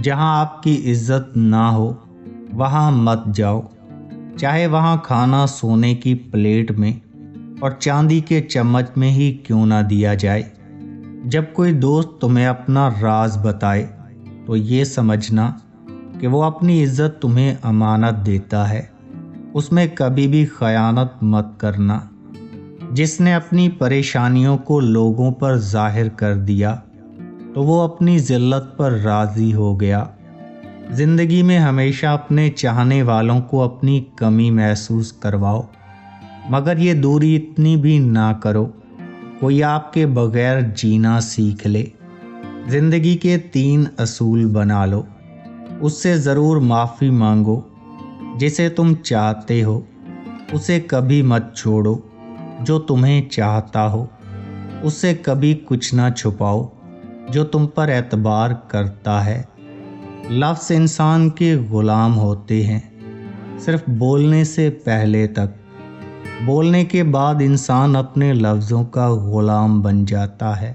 جہاں آپ کی عزت نہ ہو وہاں مت جاؤ، چاہے وہاں کھانا سونے کی پلیٹ میں اور چاندی کے چمچ میں ہی کیوں نہ دیا جائے۔ جب کوئی دوست تمہیں اپنا راز بتائے تو یہ سمجھنا کہ وہ اپنی عزت تمہیں امانت دیتا ہے، اس میں کبھی بھی خیانت مت کرنا۔ جس نے اپنی پریشانیوں کو لوگوں پر ظاہر کر دیا تو وہ اپنی ذلت پر راضی ہو گیا۔ زندگی میں ہمیشہ اپنے چاہنے والوں کو اپنی کمی محسوس کرواؤ، مگر یہ دوری اتنی بھی نہ کرو کوئی آپ کے بغیر جینا سیکھ لے۔ زندگی کے 3 اصول بنا لو، اس سے ضرور معافی مانگو۔ جسے تم چاہتے ہو اسے کبھی مت چھوڑو، جو تمہیں چاہتا ہو اس سے کبھی کچھ نہ چھپاؤ، جو تم پر اعتبار کرتا ہے۔ لفظ انسان کے غلام ہوتے ہیں، صرف بولنے سے پہلے تک۔ بولنے کے بعد انسان اپنے لفظوں کا غلام بن جاتا ہے۔